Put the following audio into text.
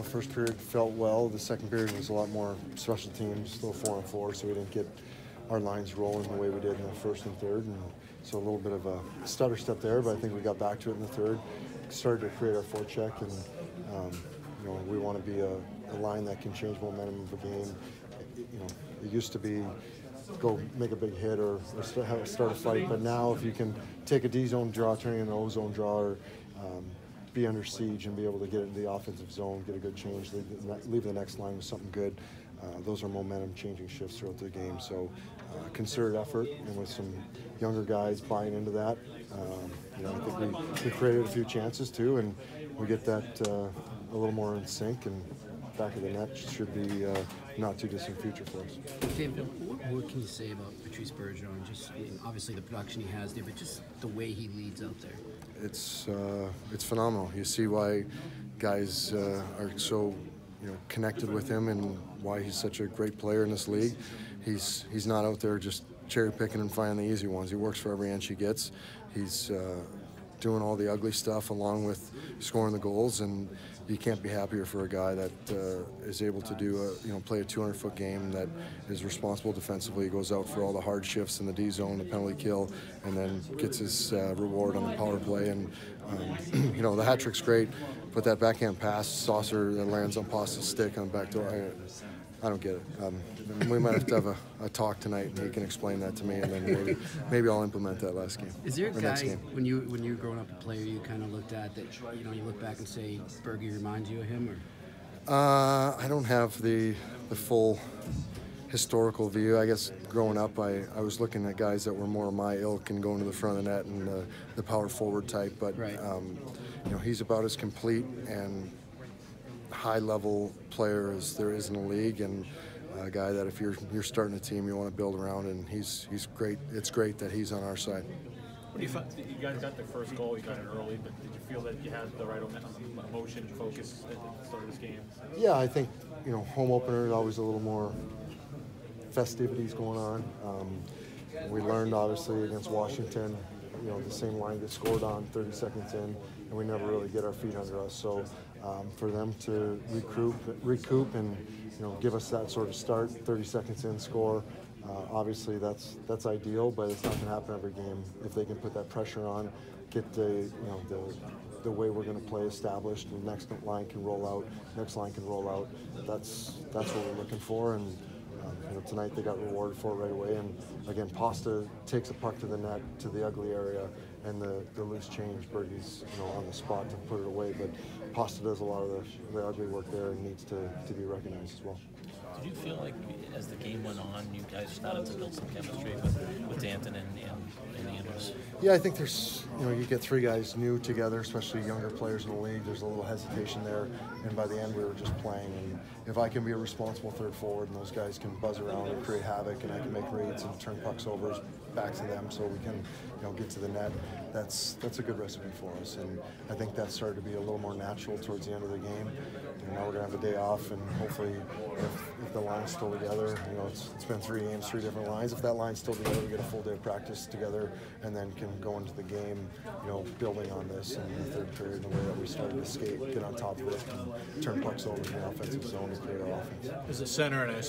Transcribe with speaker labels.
Speaker 1: first period felt well. The second period was a lot more special teams, a little 4-on-4, so we didn't get our lines rolling the way we did in the first and third. And so a little bit of a stutter step there, but I think we got back to it in the third. Started to create our forecheck, and we want to be a line that can change momentum of a game. It used to be go make a big hit or start a fight, but now if you can take a D-zone draw, turn it into an O-zone draw, or be under siege and be able to get into the offensive zone, get a good change, leave the next line with something good. Those are momentum-changing shifts throughout the game. So concerted effort, and with some younger guys buying into that, I think we created a few chances too, and we get that a little more in sync, and back of the net should be not too distant future for us.
Speaker 2: Dave, what can you say about Patrice Bergeron? Just obviously the production he has there, but just the way he leads out there.
Speaker 1: It's phenomenal. You see why guys are so connected with him, and why he's such a great player in this league. He's not out there just cherry picking and finding the easy ones. He works for every inch he gets. He's doing all the ugly stuff along with scoring the goals, and you can't be happier for a guy that is able to do play a 200-foot game, that is responsible defensively. He goes out for all the hard shifts in the D zone, the penalty kill, and then gets his reward on the power play. And the hat trick's great, but that backhand pass saucer that lands on Pasta's stick on the back door, I don't get it. We might have to have a talk tonight, and he can explain that to me, and then maybe I'll implement that last game.
Speaker 2: Is there a guy when you were growing up a player you kind of looked at that you look back and say Bergie reminds you of him? Or
Speaker 1: I don't have the full historical view. I guess growing up, I was looking at guys that were more my ilk and going to the front of the net and the power forward type. But
Speaker 2: right.
Speaker 1: He's about as complete and high-level player as there is in the league, and a guy that if you're starting a team, you want to build around, and he's great. It's great that he's on our side.
Speaker 3: What do you find? You guys got the first goal, you got it early, but did you feel that you had the right emotion, focus at the start of this game?
Speaker 1: Yeah, I think home opener, always a little more festivities going on. We learned obviously against Washington, the same line gets scored on 30 seconds in, and we never really get our feet under us. So for them to recoup and give us that sort of start, 30 seconds in, score, obviously that's ideal, but it's not going to happen every game. If they can put that pressure on, get the way we're going to play established, the next line can roll out, that's what we're looking for. And tonight they got rewarded for it right away. And again, Pasta takes a puck to the net, to the ugly area, and the loose change, Bergie's on the spot to put it away. But Pasta does a lot of the ugly work there and needs to be recognized as well.
Speaker 4: Did you feel like as the game went on, you guys started to build some chemistry with Danton and Andrews?
Speaker 1: Yeah, I think there's, you get three guys new together, especially younger players in the league. There's a little hesitation there, and by the end we were just playing. And if I can be a responsible third forward, and those guys can buzz around and create havoc, and I can make reads and turn pucks over back to them so we can get to the net, that's a good recipe for us. And I think that started to be a little more natural towards the end of the game. Now we're going to have a day off, and hopefully if the line's still together, it's been 3 games, 3 different lines. If that line's still together, we get a full day of practice together, and then can go into the game, building on this in the third period, the way that we started to skate, get on top of it, and turn pucks over in the offensive zone and create our offense.
Speaker 3: As a center and a